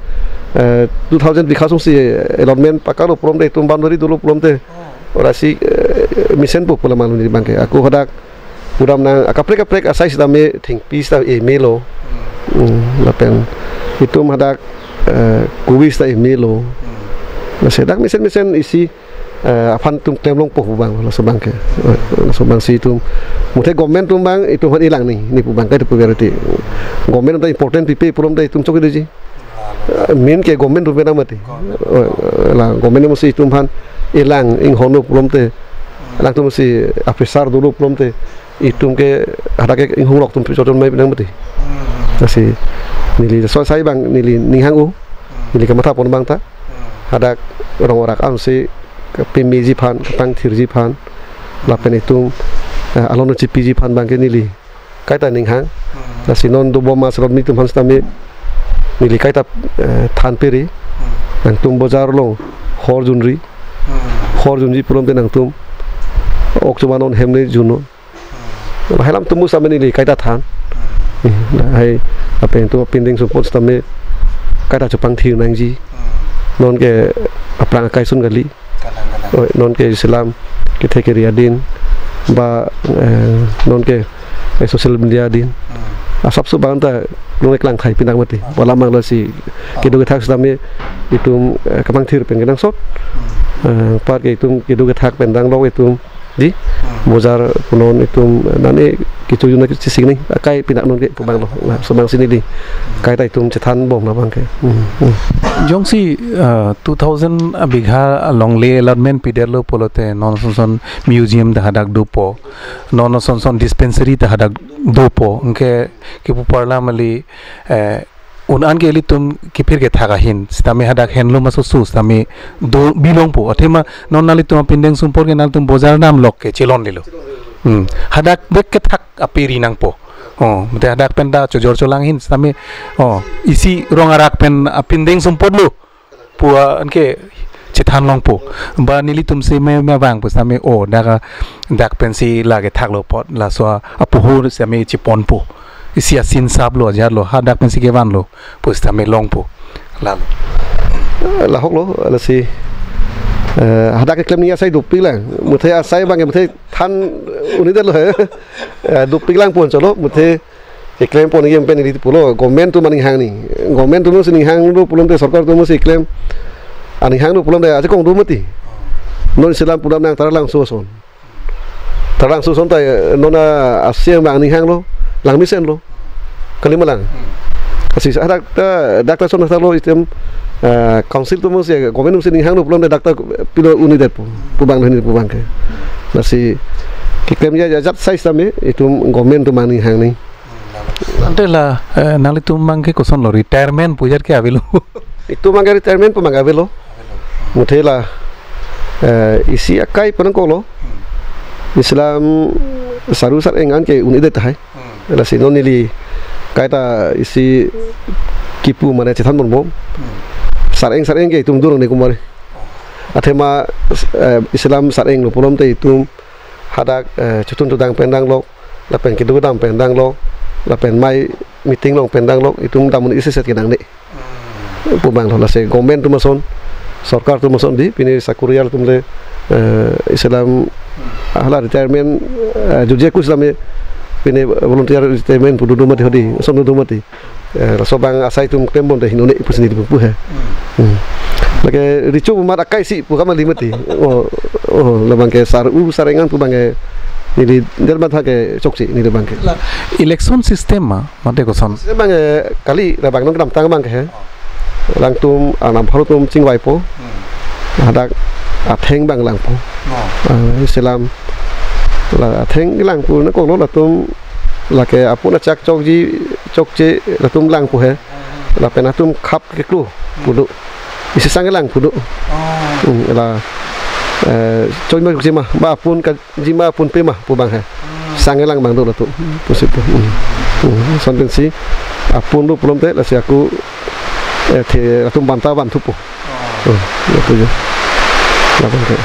2000 dikasung si allotment pakalo prom de itum bandori dulu prom te rasi misen pu pula malu di bangke aku hadak udam nang akaprek asai sidame thing pis ta melo lapen itum hadak kuwis ta melo sedak misen isi aphan tum temlong po bang la sobang ke la sobang si tum muthe government tum bang itu han ilang ni pu bang ka pu verity government da important pipe purom da tum choki deji min ke government tum na mati la government mo si tum han ilang ing hono purom te lang tum si officer dulu purom te itum ke ada ke ing honglok tum choton mai nang matiasi nili so sai bang nili ninghang nili ke matha pon bang ta hadak orang amsi pemiji pan kapang thirji pan lapen itu alono cipiji pan bangke nili kaita ninghang lasinon do boma srod mitum hanstame nili kaita than peri nang tum bazar long hor junri pulom te nang tum okjumanon hemne juno halam tumu same nili kaita than hai apen tu pinding support stame kaita chupang thir nangji non ke aprang kai sun gali non ke Islam ke theke riadin ba non ke social media din asap su banta nong eklang thai pinang mati wala mang lasi ke do thak stame itum kapang thir pen gedang sot par ke itum ke do thak pendang lo itum di bozar punon itum nane kicu juna kici sing ni kai pinak non ke bang lo sobang sini di kai ta itum chethan bom na bang ke jongsi 2000 bigha longle allotment piderlo polote non son museum da hadak dupo non son dispensary da hadak dupo ke pu parla mali unan ke litum kipir ke thagahin stame hadak henlo maso su stame do bilong po athema non nalitum pindeng sumpor ke nalitum bozar nam lok ke chilon dilo hadak bek ke thak apiri nang po mate hadak penda chojor cholang hin stame isi rong arak pen pindeng sumpor lo pua anke chithan long po ba nilitum se me bang po stame dak pensi lage thak lo pot la so apuhu stame chipon po isi asin sab lo ajar lo hadak pensi ke van lo pues stame long po lalu la hok lo la si hadak ke klem ni asai dupi lang muthe asai bang muthe than unide lo dupi lang pon cholo muthe ke klem pon yem pen ni pulo government tu maning hang ni government tu sini hang lu pulum te sarkar tu musi klem ani hang lu pulum de aja kong du mati non islam pulam nang tarang suson ta nona asyam bang ni hang lo lang misen lo kalima lang kasi dakta son lo istem council tu musi government sini hang lu pulum de dakta pilo unidad pu bang ni pu bang ke nasi kikem ya jat size tame itu government tu mani hang ni ante la nalitum mangke koson lo retirement pujar ke avelo itu mangke retirement pu mangke avelo mutela isi akai penengko lo Islam sarusat engan ke unidad hai la sinon nili kaita isi kipu mana cetan bon sareng ke tum durung ne kumare athema Islam sareng lo pulom te itum hadak cutun tudang pendang lo lapen kidu dam pendang lo lapen mai meeting lo pendang lo itum tamun isi set kedang de pubang lo la se government tu mason sarkar tu mason di pini sakurial tumle Islam ahla retirement juje ku Islam pini volunteer retirement pudu mati hodi som du mati sobang asai tum kembon de hinone ipu sendiri pu he lagi Richo umat akai si pu kama limati labang ke sarengan pu bangke ini dermat hake choksi ni bangke election system mate ko son bangke kali labang nong tang bangke he lang tum anam phalu tum chingwai po hadak atheng bang lang po Islam la atheng lang pu na ko lo la tum la ke apuna chak chokje la tum lang pu he la penatum khap ke klu pudu isi sangelang pudu la coy ma jima ba pun ka jima pun pe ma pu bang he sangelang bang do la tu pusip sonten si apun lu belum te la si aku the atum banta ban tupu ya pujo la bang ke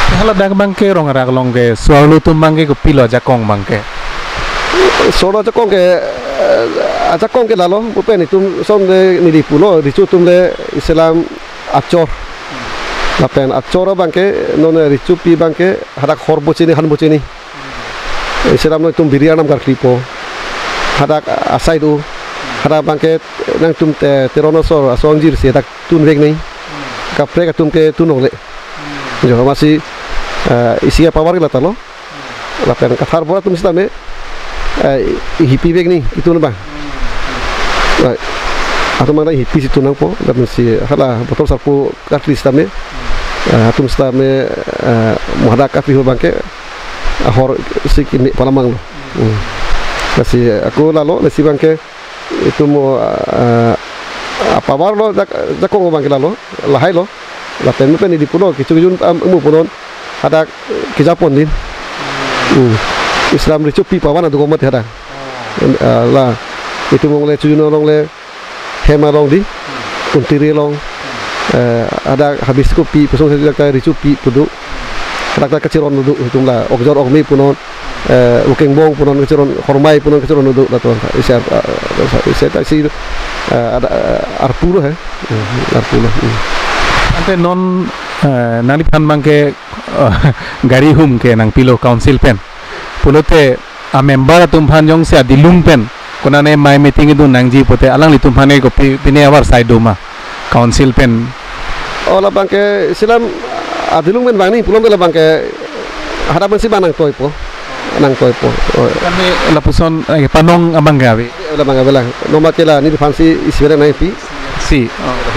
hala dak bang ke rong arak long ke sualu tum bang ke ko pilo jakong bang ke solo jakong ke ajakong ke lalo bupen itu som de ni di pulo di cutum le Islam acor lapen acor bangke non ricu pi bangke hadak horbo cini han bocini Islam no tum birianam kar klipo hadak asai du hadak bangke nang tum teronosor asongjir si hadak tun rek nei kapre ka tum ke tunong le jo masih isi apa war la talo lapen kathar bora tum istame hippie bag ni itu na bang atau mana hippie situ nang po dan si hala botol sarpu katlis tame atum stame muhadak kafi bangke ahor sikini palamang lo kasi aku lalo lesi bangke itu mo apa war lo jakong bangke lalo lahai lo lapen me pen di puno kicujun mu punon ada kijapon din Islam Richo pi pawan adu komat hada la itu mong le cujuno long le hema long di kuntiri long ada habis ko pi pesong saya ka Richo pi pudu ada keciron duduk hitung la okjor okmi punon ukeng bong punon keciron hormai punon keciron duduk la tuan saya tak si ada arpulo he arpulo ante non nalipan bangke gari hum ke nang pilo council pen pulote a member tumphan jong se dilum pen kunane mai meeting itu nangji pote alang li tumphane ko pine awar side doma council pen ola bangke Islam adilum pen bang ni pulong ke bangke harapan si banang toy po kami lapuson panong abang gawe la bang gawe lang nomba kela ni fansi iswera nai pi si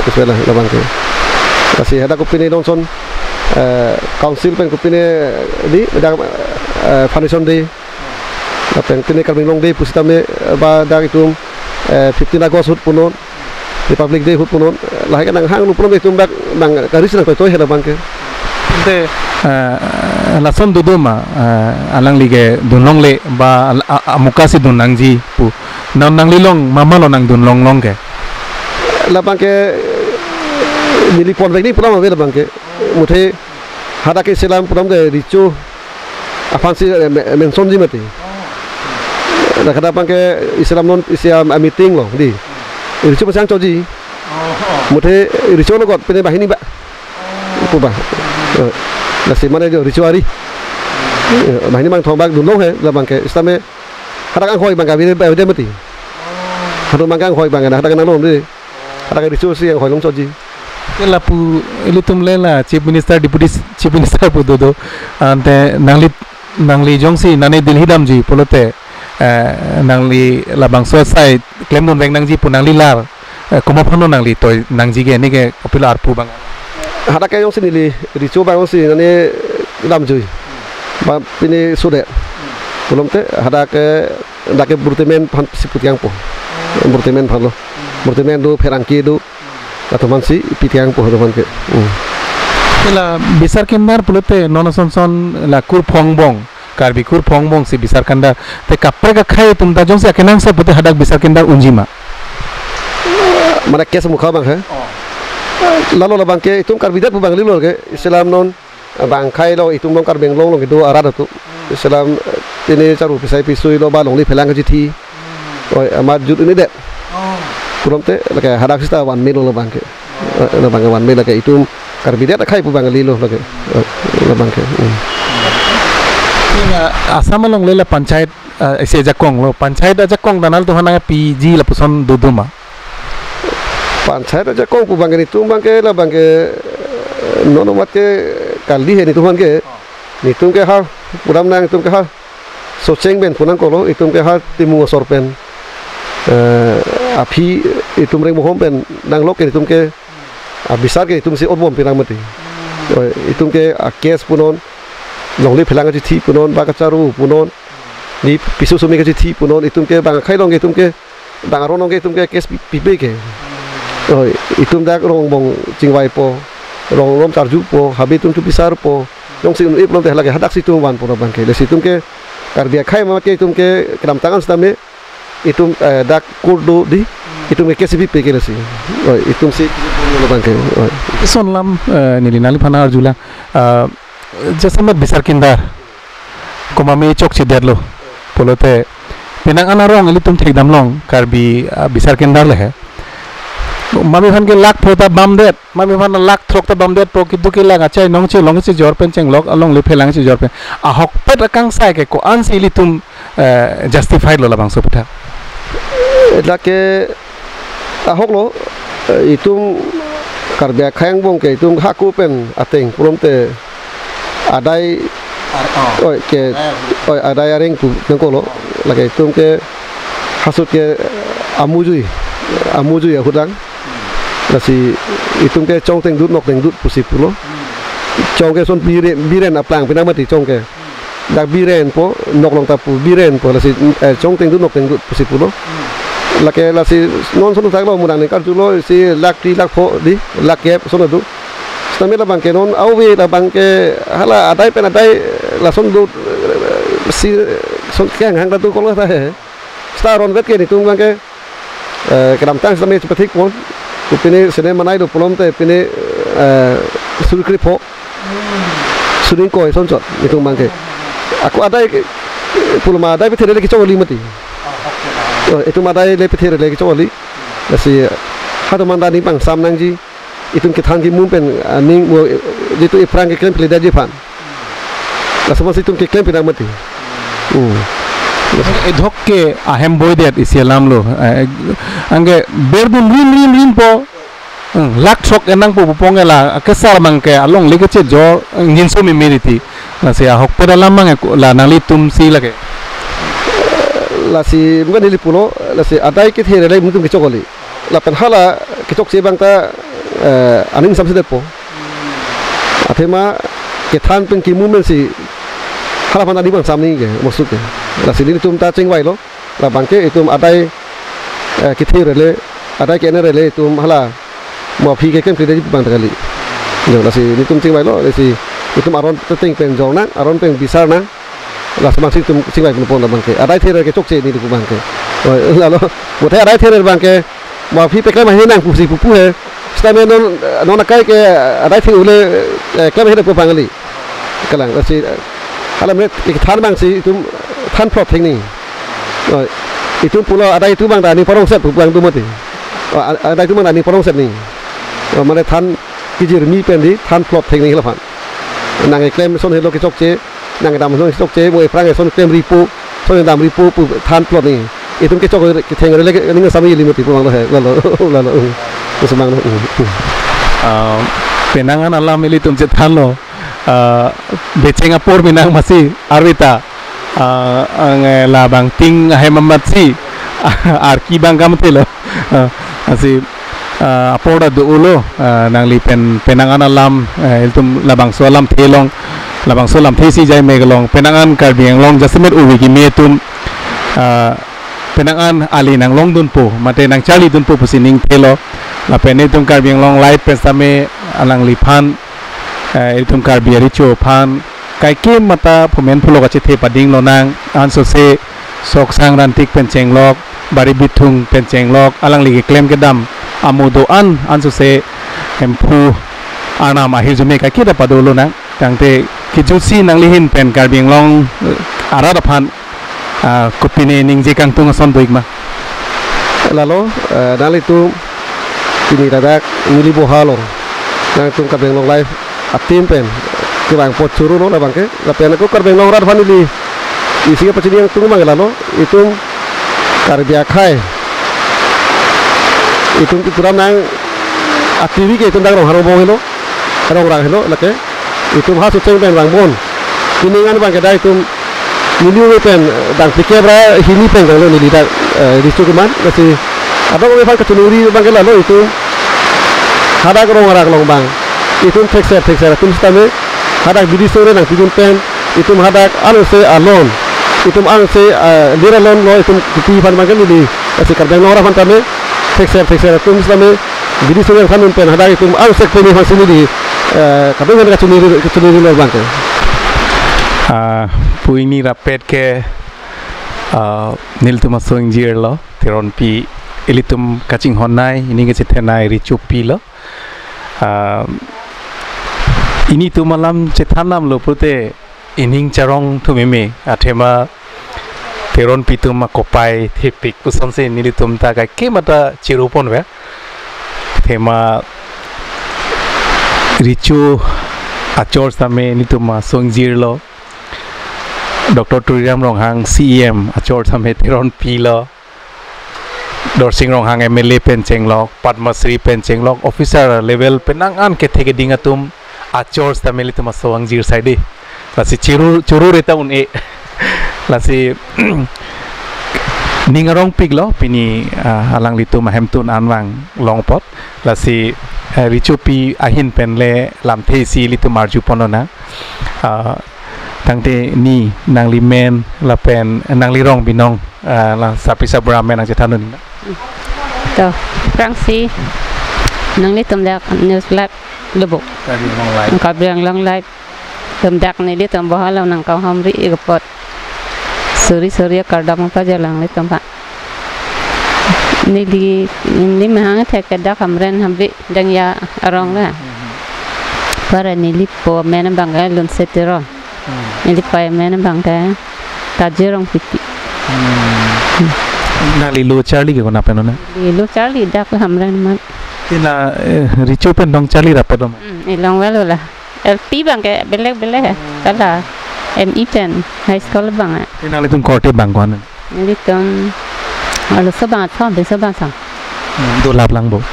iswera la bangke kasi hada ko pine donson council pen ko pine di foundation day apa yang kini kami long day pusitame ba dari itu 15 August hut punon Republic Day hut punon lah kan hang lu punon itu bang karis nang toy hela bangke te lason duduma alang lige dunlong le ba mukasi dunangji pu nang lilong mama lo nang dunlong long ke la bangke mili pon vek ni puram ave la bangke muthe hada ke selam puram de Richo afansi mention ji mati la kada bangke Islam non Islam meeting lo di Richo pasang choji muthe Richo lo got pene bahini ba pu ba la si mana jo Richo ari bahini mang thong bang dunlong he la bangke Islam hada kan khoi bangka vi ba de mati hadu mang kan khoi bangka hada kan nang di hada ke Richo si yang khoi long choji lapu ilitum lela chief minister deputy chief minister pu do ante nangli jongsi nane dilhidam ji polote nangli labang sosai claim non reng nangji pu nangli lar komo phono nangli toy nangji ge nige popular pu bang hada ke jongsi nili Richo bang jongsi nane dam jui ba pini sude belum te hada ke ndake burtemen phan siput yang po burtemen phan lo burtemen do ferangki do atau mansi pitiang po teman ke la bisar kendar pulote nono son la kur phongbong Karbi kur phongbong si bisar kendar te kapre ka khai tumta jong se kenang sa putte hadak bisar kendar unjima mana kes mukha bang he lalu la bang ke itum Karbi dat bang lilo ke Islam non bang khai lo itum long Karbeng long itu arad tu Islam ini caru pisai pisui lo balong li phelang ji thi oi amad jut ini det puram te lake hadak sita wan mil lo bangke lo bangke wan mil lake itu Karbi det khai pu bang lilo lake lo bangke asam long lela panchayat ese jakong lo panchayat jakong danal tu hananga PG la puson duduma panchayat jakong pu bangke itu bangke la bangke nono mat ke kaldi he ni tu bangke ni tum ke ha puram nang tum ke ha socheng ben punang ko lo itum ke ha timu sorpen api itum reng mohom pen nang lok ke itum ke abisar ke itum si odbom pirang mati itum ke akes punon longli phelang ji thi punon bakacharu punon ni pisu sumi ke ji thi punon itum ke bang khai long ke itum ke bang ronong ke itum ke kes pipe ke itum dak rong bong chingwai po rong rom charju po habi tum tu pisar po long si ip long te lage hadak si tum wan po bang ke le si tum ke Karbi khai ma ke itum ke kram tangan stame itum dak kurdu di itum ke kesipi peke lesi itum si lo bangke son lam nilinali phana arjula jasamat bisar kindar koma me chok chider lo polote penang anarong ilitum thek damlong Karbi bisar kindar le he mami phan ke lak phota bamdet mami phan lak throkta bamdet po kidu ke laga chai nong che long che jor pen cheng lok along le phelang che jor pen ahok pet akang sai ke ko an si ilitum justified lo labang soputha lake ahok lo itum Karbi khayang bong ke itum haku pen ateng purom te adai ke adai areng tu nangko lo lake itum ke hasut ke amujui ya hudang nasi itum ke chong teng dut nok teng dut pusip lo chong ke son biren aplang pinang mati chong ke dak biren po nok long tapu biren po nasi chong teng dut nok teng dut pusip lo lake la si non sonu tak lo munang ne kar julo si lak ti lak pho di lak kep sonu du stame la bangke non auwe la bangke hala adai pen adai la son du si son keng hang la tu ko la ta he staron vet ke ni tung bangke kadam tang stame sepetik pon upine sene manai do polom te pine surkri pho suring ko son chot ni tung bangke aku adai pulma adai pe there le ki choli mati itu madai le pether le choli si hadu mandani bang sam nang ji itum ke thang ki mum pen ning mo jitu ifrang ke klem pleda ji fan la sama situm ke klem pinang mati edhok ke ahem boy det isialam lo ange berdun rim po lak thok enang po pongela kesar mang ke along le ke che jo ngin so mi meriti la se ahok pedalam mang la nali tum si lage la si bukanili pulo la si adai ke there le mutum ke chokoli la pen hala ke chok se bang ta aning samse de po athema ke than pen ki movement si hala pan ani bang samni ke maksud ke la si ni tum ta chingwai lo la bang ke itum adai kita rela ada kena rela itu malah mau pergi ke kerja bang kali jo nasi ni tum sing bai lo nasi itu aron ting pen jong na aron pen besar na lah masih tum sing bai pun bang ke ada thera ke chok che ni bang ke lalu buat ada thera bang ke mau pergi pe mai nang pusi pupu he stame non nakai ke ada thi ule ke he pu bang kali kalang nasi alam ni than bang si itu than plot thing ni itu pulau ada itu bang dah ni porong set bang tu mati ada itu bang dah ni porong set ni mana than kijir mi pendi than plot thing ni lah pan nang claim son hello ke chok che nang dam son chok che moi prang son claim ripu son dam ripu than plot ni itu ke chok ke theng le ni sami li mati pulang lah lalu semang penangan alam ili tum chet than lo beceng apor minang masih arwita la bang ting hemamat si arki bang kam telo asi apoda do ulo nang li penangan alam iltum labang solam thelong labang solam thesi jai megalong penangan karbiang long jasmet uwi ki metum penangan ali nang long dun po mate nang chali dun po pusining thelo la penetum karbiang long light pesame alang li phan iltum karbi Richo phan kai ke mata phumen phulo ka chithe pading lo nang anso se sok sang rantik pencheng lok bari bithung pencheng lok alang li claim ke dam amudo anso se emphu ana ma hijume ka ke da padolo nang tangte kijusi nang lihin pen karbiang long arada phan kupine ning je kang tung son doik ma lalu dal itu ini dadak ngili bohalo nang tung karbiang long live atim pen ke bang pot churu no bang ke la pen ko karbeng long rat vanili isi ke pachini yang tung mang lalo itu karbia khai itu turam nang aktivi ke tundang rong haro bo helo rong rang helo lake itu ha su cheng ben bang bon kiningan bang ke dai itu miliu pen dang pikebra hini pen lo ni lidak Richo kuman masih ada ko fan ke tunuri bang ke lalo itu hada rong rang long bang itu texer tum stame hadak bidi sore nang tidun pen itu hadak anu se alon itu anu se lira lon lo itu ti fan magan ni asi karbeng ora fan tame texer tum stame bidi sore fan pen hadak itu anu se pen fan sini di kabeng ka chuni lo bang puini rapet ke niltum soing jir lo teron pi elitum kaching honai ini ke chithenai Richo pi lo ini tu malam cethanam lo pute ining charong tu meme athema teron pitum ma kopai thepik puson se nilitum ta ka ke mata chirupon we thema Richo achor same nituma songjir lo Dr. Turiram Rong hang CEM achor same teron pi lo Dorsing Rong hang MLA pencheng lok Padma Shri pencheng lok officer level penangan ke theke dingatum achor stameli tuma soang jir side lasi churu reta un e lasi ningarong piglo pini alang litu mahemtun anwang longpot lasi Richo pi ahin penle lamthe si litu marju ponona tangte ni nang limen la pen nang lirong binong la sapi sabra men ang cethanun to prangsi nang litum dak news lab lubuk kabriang long live tum dak ni li tum bahalau nang kau hamri igpot suri kardam pa jalang li tum pa ni mahang thek dak hamren hamri dang ya arong la para ni li po men bang lun setero ni li pa men bang ta jerong piti na li lo charlie ke kona penona li lo charlie dak hamren man tina Richo pen dong charlie rapedom ilong welo lah LP bang ke belek kala MI pen high school bang tina litum korte bang kon litum alu sabang thom be sabang sang do lap lang bo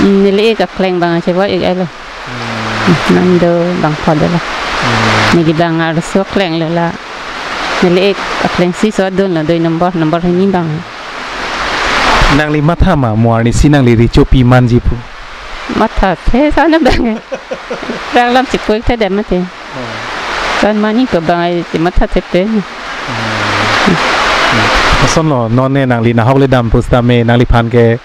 nili ka kleng bang che wa ik elo nando bang podela nili bang alu so kleng la nili ka kleng si so don la doi number ni bang nang li matha ma muarni sinang li Richo pi manji pu matha the sa na bang rang lam chipoi the dem mate kan mani ko bang ai matha the pe son lo non ne nang li na hok le dam pus ta me nang li phan ke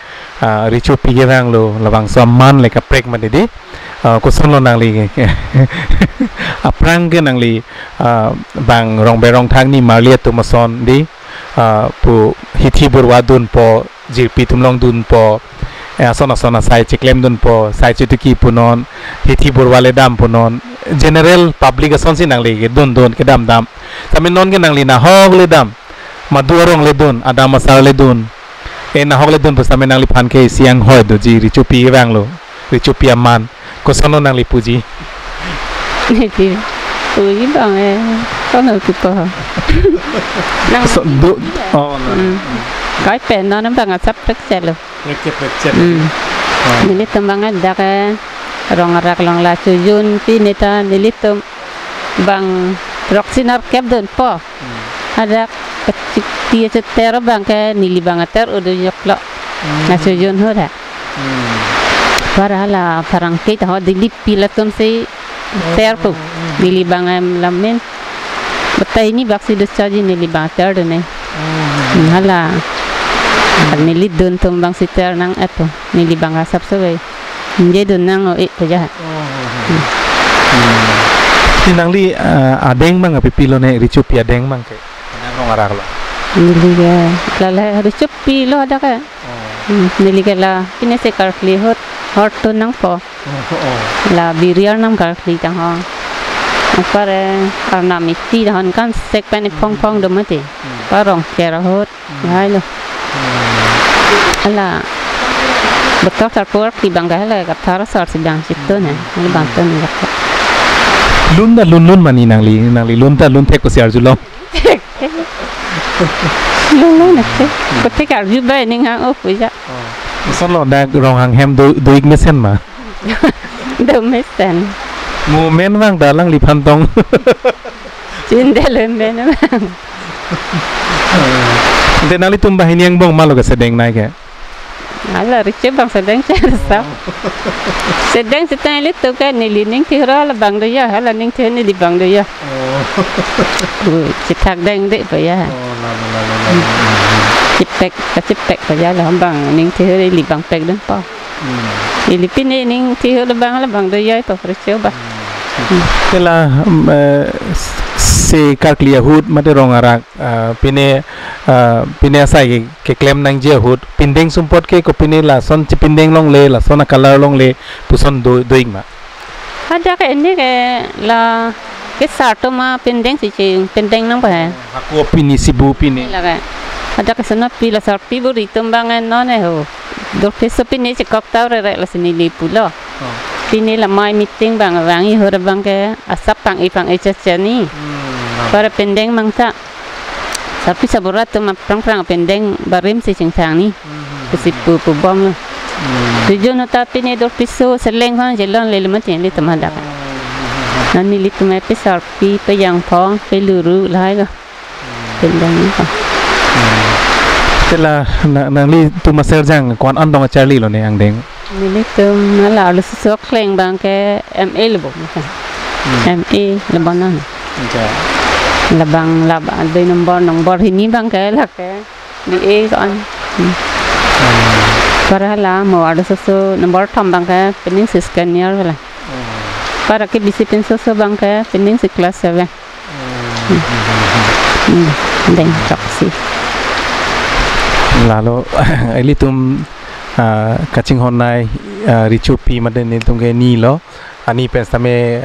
Richo pi ge rang lo lawang so man le ka prek man di ko son lo nang li aprang ke nang li bang rong be rong thang ni marliat tu ma son di pu hithi burwa dun po jirpi tumlong dun po sona sai chiklem dun po sai chutuki punon hithi burwa le dam punon general public ason si nang li don ke dam tamin non ke nang li na hok le dam madurong le don ada masar le don na hok le don pus tamin nang li phan ke siang hoy do ji Richo pi wang lo Richo pi aman ko sono nang li puji puji bang có nơi tụi po nang cái pen nó bang sắp tất chết rồi ini tembangan dak rong arak long la sujun pinita nilitum bang roksinar kep don po ada kecik dia ceter bang ke nili bang ater udah nyoklo na sujun hoda para la parang kita ho dilip pilatum si ter pu nili bang em lamen betai ini baksi descaji nili bang ter dene hala nili don tum bang si ter nang eto nili bang asap sewe jadi don nang itu jahat ni nang li adeng bang api pilo ne Richo pi adeng bang ke nang rong arak lo nili ga la Richo pi lo ada ka nili ga la pine se karkli hot to nang po la biriar nang karkli tang ho pare arna miti han kan sek pen pong do mate parong kera hot hai lo ala betul terpur di bangga lah kat thara sar sedang situ ne ni bantu ni dak lun mani nang li lun tek ko siar julong lun nak ko tek ar ju ba ning hang op ja son lo da rong hang hem do ik mesen ma do mesen mu men wang da lang li phan tong chin de le men de nang li tum ba hiniang bong malo ga sedeng nai ke ala Richo bang sedang cerita sedang setengah itu kan nili ning tira la bang dia hala ning tira ni di bang dia citak deng dek pa ya cipek pa ya la bang ning tira li bang pek dan pa ili pin ning tira la bang dia pa Richo ba kela se karklia hut mate rong arak pine asai ke claim nang je hut pindeng sumpot ke ko pine la son chi pindeng long le la sona color long le puson doing ma ada ke ini ke la ke sarto ma pindeng si pindeng nang pa aku pini sibu pine la ke ada ke sana pila sar pibu ri tumbangan no ne ho do peso pine si kop taw re la sini li pulo pine la mai meeting bang wangi hor bang ke asap pang ipang ni para pendeng mangta tapi saburat tu prang pendeng barim si cengtang ni kesipu bom tujuan tapi ni dor piso seleng hang jalan lele mati ni temadak nani li tumai pisar pi pe yang phong pe luru lai ga pendeng ni pa tela nang li tu maser jang kon andong charlie lo ne ang deng ni li tu mala lu sok kleng bang ke MA lebo MA lebanon labang ada nombor ini bang ke lah ke di kan para lah mau ada sesuatu nombor tam bang ke pening si scanner lah para ke bisi pen sesuatu bang ke pening si kelas 7 deng taksi lalu ini tum kacing honai Richo pi maden ni tum ke ni lo ani pen same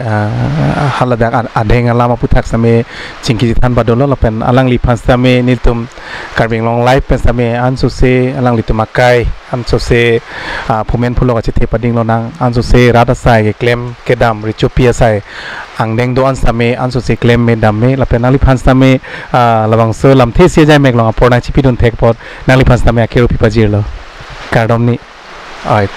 haladak adeng alama Aputhak same cingki than badolo lo pen alang li pan same niltum karbing long life pen same anso se alang li tumakai anso se phumen phulo ka chithe pading lo nang anso se rada sai ke claim ke dam Richo pi sai ang deng do an same anso se claim me dam me la pen ali pan same lawang so lamthe se jai mek long apona chipi don thek pot nali pan same akero pi pajir lo kardom ni ait